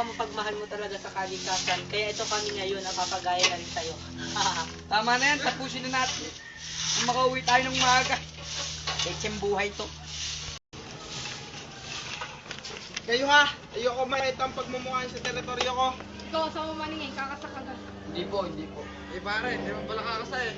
mapagmahal mo talaga sa kalikasan. Kaya ito kami ngayon, napapagaya na rin sa'yo. Tama na yan, tapusin na natin. Makauwi tayo ng maaga. Eksem buhay to. Kayo ha, ayoko makita ang pagmumukhaan sa teritoryo ko. Ikaw, sa mo maningin, kakasak agad. Hindi po. Eh pare, hindi mo pala kakasay.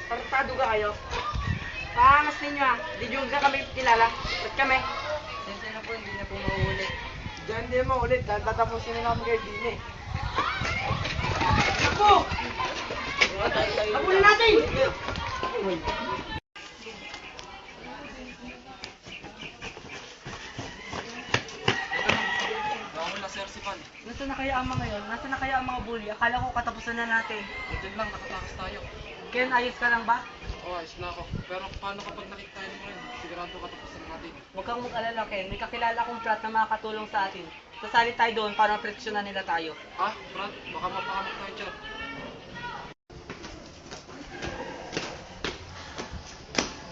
Tartado ka kayo. Paangas ninyo ah. Di nyo ka kami kilala. Ba't kami? Sensya na po, hindi na po mauulit. Diyan di mo ulit, dahil tatapusin na namin kayo din eh. Ako! Habulin natin! Nasaan na kaya ang mga yun? Nasaan na kaya ang mga bully? Akala ko katapusan na natin. Diyan lang, nakatakas tayo. Ken, ayos ka lang ba? Oo, ayos na ako. Pero paano kapag nakita tayo mo rin? Sigurado katapusan natin. Huwag kang mag-alala, Ken. May kakilala akong frat na makakatulong sa atin. Sasali tayo doon para proteksyonan nila tayo. Ah, Brad, baka mapahamak tayo dyan.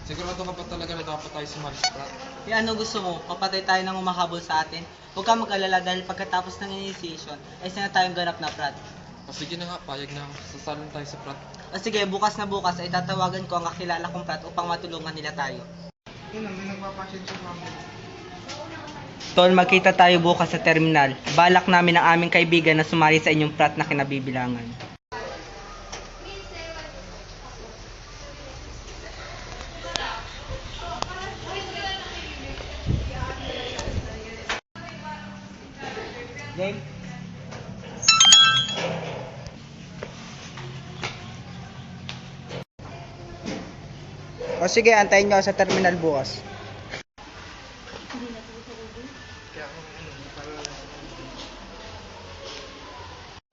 Sigurado ka pa talaga na dapat tayo sumali sa Brad? E ano gusto mo? Papatay tayo ng umahabol sa atin? Huwag kang mag-alala dahil pagkatapos ng initiation, ay sana tayong ganap na frat. O sige na nga, payag na ako. Sasalin tayo sa Brad. O sige, bukas na bukas ay tatawagan ko ang kakilala kong frat upang matulungan nila tayo. Yun, may nagpapasyon sa mami. Tol, magkita tayo bukas sa terminal. Balak namin ang aming kaibigan na sumali sa inyong frat na kinabibilangan. Game? O sige, antayin nyo ako sa terminal bukas.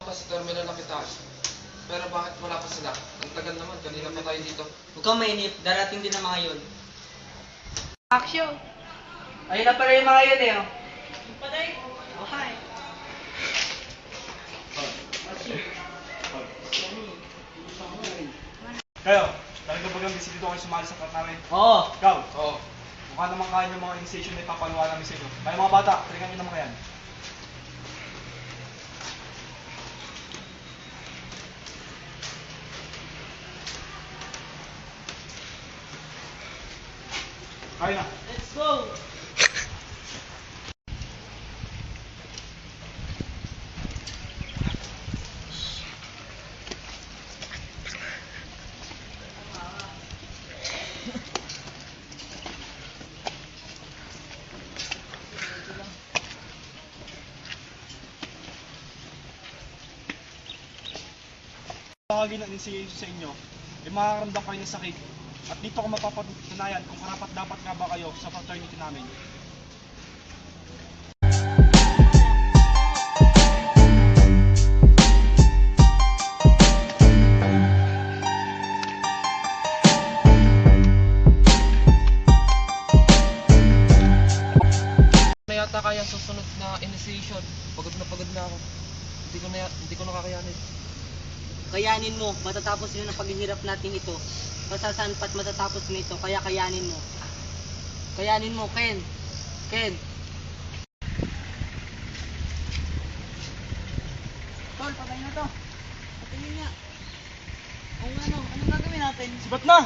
Sa terminal na kita. Pero bakit wala pa sila? Ang tagal naman, kanina pa tayo dito. Huwag kang mainip, darating din ang mga yun. Action! Ayun na pala yung mga yun eh. Oh. Oh, hi. Kayo, talaga ba gang dito kayo sumali sa part namin? Oo. Ikaw, Oo. mukha naman kaya yung mga initiation na ipapaluwa namin sa inyo. Kaya mga bata, talingan nyo naman kayan. Kaya na. Let's go! Pakagin ang initiation sa inyo, ay makakaramdam kayo ng sakit. At dito ko mapapatunayan kung karapat dapat nga ba kayo sa fraternity namin. Na yata kaya susunod na initiation. Pagod na ako. Hindi ko nakakayanin. Kayanin mo, matatapos din ang paghihirap natin ito. Masasanpat matatapos na ito, kaya kayanin mo. Kayanin mo, Ken. Ken. Tol, patay na to. Patingin nga. Oo nga no, anong gagawin natin? Sibat na!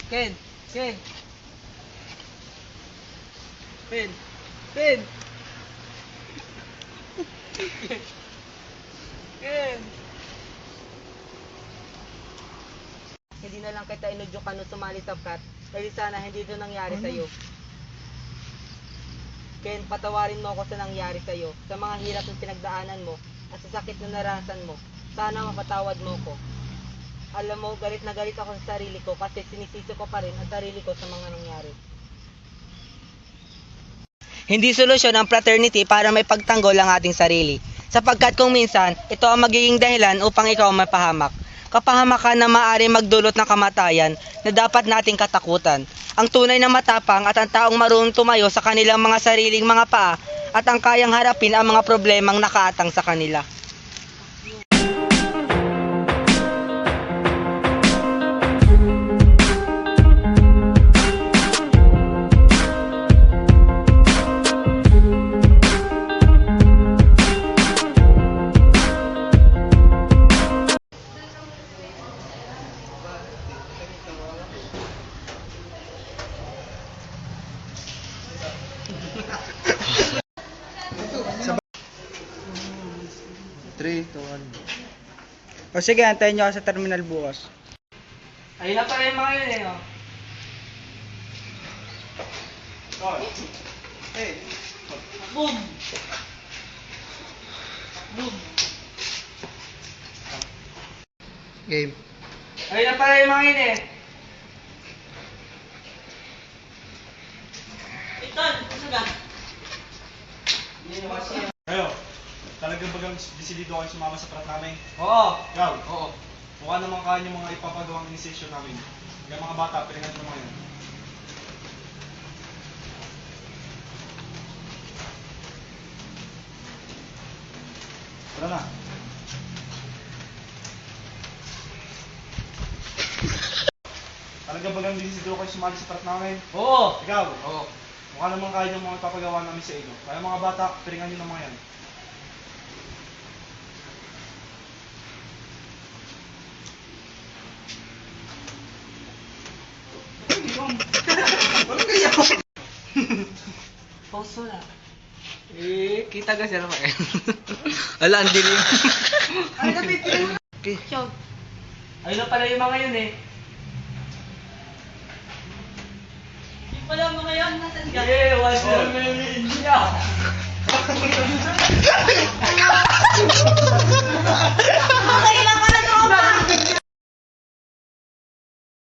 Ken, Ken. Ken. Ken. Ken. Hindi na lang kita inudyukan nung sumali sa frat, dahil sana hindi ito nangyari sa'yo. Ken, patawarin mo ako sa nangyari sa'yo, sa mga hirap na pinagdaanan mo, at sa sakit na narasan mo. Sana mapatawad mo ko. Alam mo, galit na galit ako sa sarili ko kasi sinisisi ko pa rin ang sarili ko sa mga nangyari. Hindi solusyon ang fraternity para may pagtanggol ang ating sarili. Sapagkat kung minsan, ito ang magiging dahilan upang ikaw mapahamak. Kapahamakan na maaari magdulot ng kamatayan na dapat nating katakutan. Ang tunay na matapang at ang taong marunong tumayo sa kanilang mga sariling mga paa at ang kayang harapin ang mga problemang nakaatang sa kanila. O sige, antayin nyo ako sa terminal bukas. Ayun na pala yung mga yun eh, oh. Tol. Hey. Boom! Boom! Game. Ayun na pala yung mga yun eh. Iton, ano ka? Kayo, talagang bagang desidido kayo sumama sa prat namin? Oo. Ikaw? Oo. Mukha naman kaya yung mga ipapagawang initiation namin. Yung mga bata, pilingan nyo naman yun. Wala na. Talagang bagang desidido kayo sumali sa prat namin? Oo. Ikaw? Oo. Mukha naman kaya yung mga ipapagawa namin sa inyo. Kaya mga bata, pilingan nyo naman yan. Pause wala. Eh, kita ka siya naman. Ala, ang dilim. Ay, napitin mo. Okay. Show. Ayun na pala yung mga yun eh. Yung pala mga yun, nasan ka? Yeah, what's your name? Yeah. Okay lang